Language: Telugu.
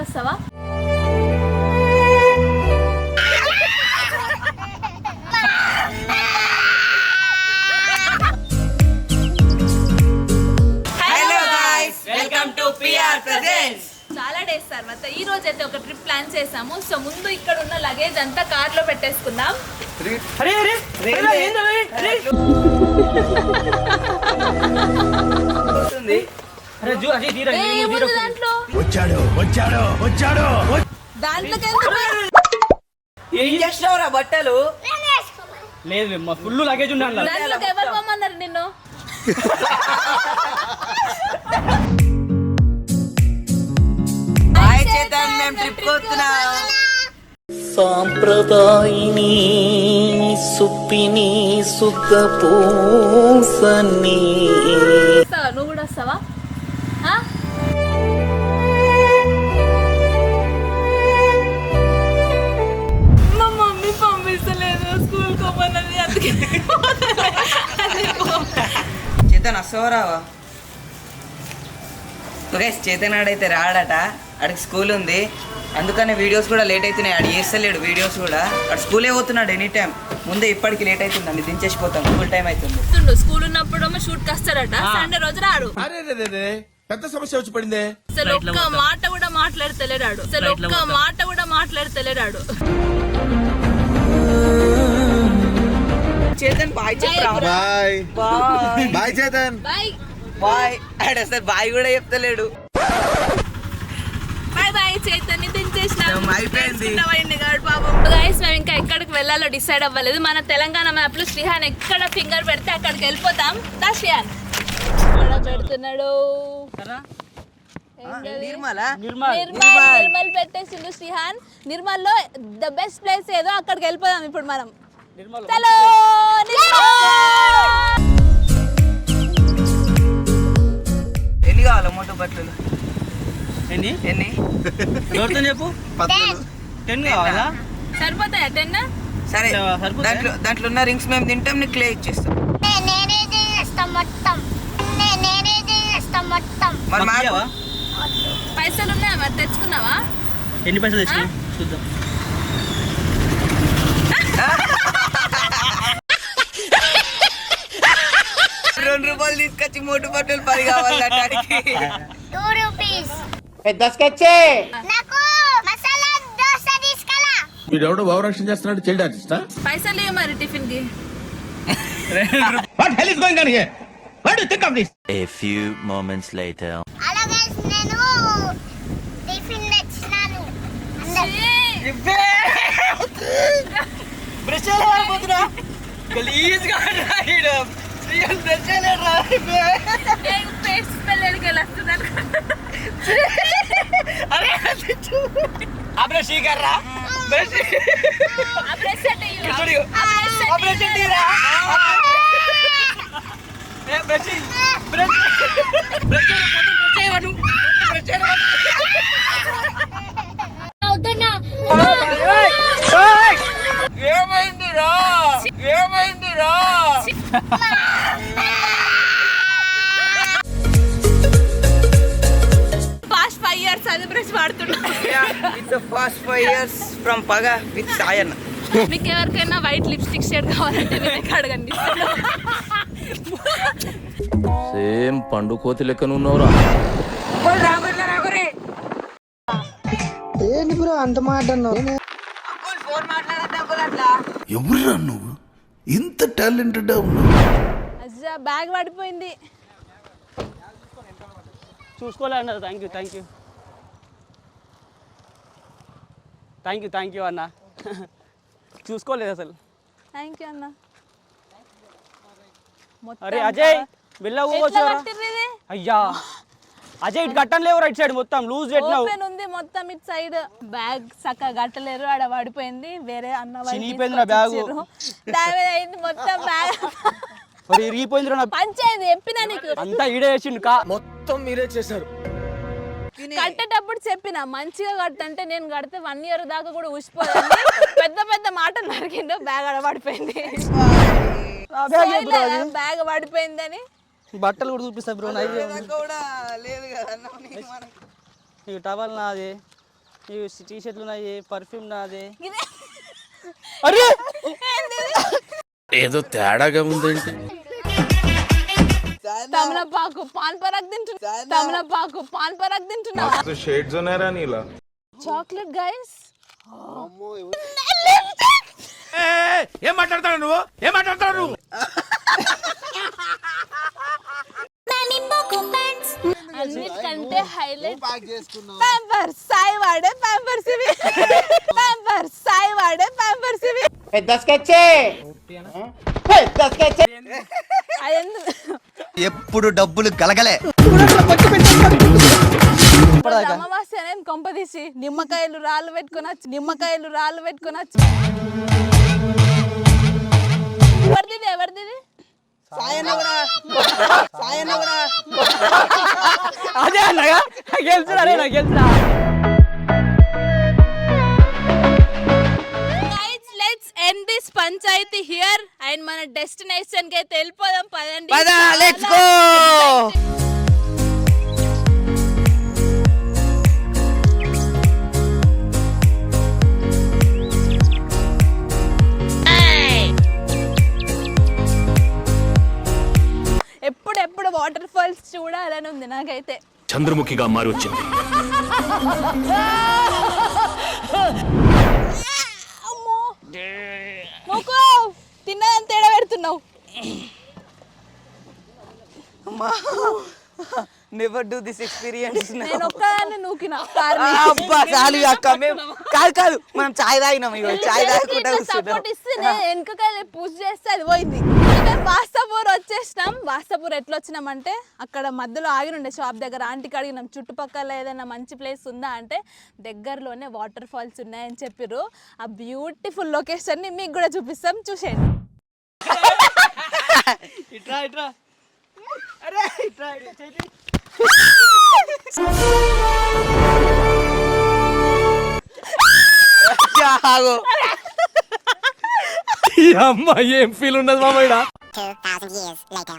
వస్తావా? చాలా డేస్ తర్వాత ఈ రోజు అయితే ఒక ట్రిప్ ప్లాన్ చేసాము. సో ముందు ఇక్కడ ఉన్న లగేజ్ అంతా కార్ లో పెట్టేసుకుందాం. దాంట్లో బట్టలు లేదు ఫుల్ లగేజ్ ఉండాలి. దాంట్లోకి ఎవరు పోమన్నారు నిన్ను? సాంప్రదాయిని సుప్పిని సుఖ పూసని. నువ్వు కూడా వస్తావా? మా మమ్మీ పంపిస్తలేదు స్కూల్ కోమన్నది, అందుకే చేతన్ వస్తావా రావా? చేతన్ ఆడైతే రాడట, ఆడికి స్కూల్ ఉంది, అందుకనే వీడియోస్ కూడా లేట్ అవుతున్నాయి. ఆడు చేస్తలేడు వీడియోస్ కూడా, ఆడు స్కూలే పోతున్నాడు ఎనీ టైం. ముందే ఇప్పటికి లేట్ అవుతుందండి, దించేసిపోతాం, స్కూల్ టైం అవుతుంది. స్కూల్ ఉన్నప్పుడు షూట్ వస్తాడట, సండే రోజు రాడు. పెద్ద సమస్య వచ్చి పడిందే. అసలు ఒక్క మాట కూడా మాట్లాడతలేడాడు. చేతన్ బాయ్ చెప్పరా? బాయ్ చేతన్. బాయ్. ఆడు అసలు బాయ్ కూడా చెప్తలేడు. చైతన్య దించేసినాం. అయిపోయింది. గైస్ మేము ఇంకా ఎక్కడికి వెళ్ళాలో డిసైడ్ అవ్వలేదు. మన తెలంగాణ మ్యాప్ లో శ్రీహాన్ ఎక్కడ ఫింగర్ పెడితే అక్కడికి వెళ్ళిపోతాం. దా శ్రీహాన్ ఎక్కడ పెడుతున్నాడు? నిర్మల్ పెట్టేసిండు శ్రీహాన్. నిర్మల్ లో ద బెస్ట్ ప్లేస్ ఏదో అక్కడికి వెళ్ళిపోదాం ఇప్పుడు మనం. చలో ఎన్ని కావాలా మోటో బట్టలు? ఎన్ని చెప్పు. 10 కావాలా? సరిపోతాయా 10? సరే, దాంట్లో ఉన్న రింగ్స్ మేము తింటాం, నీకు క్లే ఇచ్చేస్తాం. పైసలు ఉన్నాయా మరి? తెచ్చుకున్నావా? ఎన్ని పైసలు తెచ్చుకున్నా చూద్దాం. ₹2 తీసుకొచ్చి మోటు బట్టలు 10 కావాలి. వీడెవడో భావరక్షణ చేస్తున్నాడు, చైల్డ్ ఆర్టిస్టా? పైసలు లేవు మరి టిఫిన్ కి. What hell is going on here? What do you think of this? A few moments later. ఏమైందిరా? ఫాస్ట్ 5 years అది బ్రష్ వాడుతున్నా. It's a fast 5 years from Paga with Sayan. మీకు ఎవరికైనా వైట్ లిప్స్టిక్ షేడ్ కావాలంటే మీరు అడగండి. సేమ్ పండు కోతి లెక్కనున్నావురా. ఏంటి బ్రో అంత మాట అన్నావు? ఎవరురా నువ్వు? ఇంత టాలెంటెడ్ ఉన్నావు? అజ్జా బ్యాగ్ పడిపోయింది. చూసుకోలే అన్నారు. థ్యాంక్ యూ అన్న. చూసుకోలేదు అసలు. థ్యాంక్ యూ అన్న. అరే అజయ్ వెళ్ళవచ్చురా. అయ్యా అజయ్ ఇటు గట్టలేవు, రైట్ సైడ్ మొత్తం లూజ్ పెట్టినావు. ఓపెన్ ఉంది మొత్తం ఇటు సైడ్. బ్యాగ్ చక్కగా గట్టలేరు, ఆడ పడిపోయింది. వేరే అన్న చినిగిపోయిందిరా బ్యాగ్. డ్యామేజ్ అయింది మొత్తం బ్యాగ్. రీపోయిందిరా. పంచేది చెప్పినా నీకు. అంతా ఈడే చేసిండు. మొత్తం మీరే చేశారు. కట్టేటప్పుడు చెప్పిన మంచిగా కట్టంటే నేను కడితే 1 year దాకా కూడా ఊసిపోయింది. పెద్ద పెద్ద మాటలు నరికిండు. బ్యాగ్ ఆడ పడిపోయింది. బ్యాగ్ పడిపోయిందని బట్టలు కూడా చూపిస్తా బ్రో. కూడా లేదు కదా టవల్ నాది. టీ షర్ట్లు ఉన్నాయి, పర్ఫ్యూమ్ నాదే. ఇదే. అరే ఏదో తేడాగా ఉందేంటి? తమలపాకు పాన్ పరాగ్ తింటున్నా. తమలపాకు పాన్ పరాగ్ తింటున్నా. షేడ్స్ ఉన్నారా నీలా? Chocolate guys. ఏం మాట్లాడతాడు నువ్వు? ఏం మాట్లాడతాడు నువ్వు? అన్నిటికంటే హైలైట్ ప్యాంపర్స్. సాయి వాడే ప్యాంపర్స్ ఇవి. ప్యాంపర్స్. సాయి వాడే ప్యాంపర్స్ ఇవి. అదెందుకు ఎప్పుడు డబ్బులు గలగలే. అమావాస్య అనేది కొంపదీసి నిమ్మకాయలు రాళ్ళు పెట్టుకోనొచ్చు. నిమ్మకాయలు రాళ్ళు పెట్టుకోనొచ్చు. ఎవరిది ఎవరిది? అదే అన్నగా గెలుచురా, అరే నాకు గెలుచురా. Let's end this panchayat here and మన డెస్టినేషన్ కి అయితే వెళ్ళిపోదాం. పదండి. Let's go. ఎప్పుడు వాటర్ ఫాల్స్ చూడాలని ఉంది నాకైతే. చంద్రముఖిగా మారి వచ్చింది. అమ్మో మొక్కు తిన్నదని తేడా పెడుతున్నావు. Never do this experience. నేను ఒక్కదాన్ని నూకిన అబ్బా చాలు అక్క. మేము కాదు మనం చాయ్ తాగినాం. ఇగో చాయ్ తాగకుండా సపోర్ట్ ఇస్తే వెనకకాయ పూజ చేస్తే అది పోయింది. మేము వాస్తాపూర్ వచ్చేసినాం. వాస్తాపూర్ ఎట్లా వచ్చినామంటే అక్కడ మధ్యలో ఆగినుండే షాప్ దగ్గర ఆంటీకి అడిగినాం చుట్టుపక్కల ఏదైనా మంచి ప్లేస్ ఉందా అంటే దగ్గరలోనే వాటర్ ఫాల్స్ ఉన్నాయని చెప్పారు. ఆ బ్యూటిఫుల్ లొకేషన్ని మీకు కూడా చూపిస్తాం, చూసేయండి. ఇట్రా ఇట్రా. అరే ఇట్రా అమ్మ ఏం ఫీల్ ఉండదు మామయ్య. 2000 years later.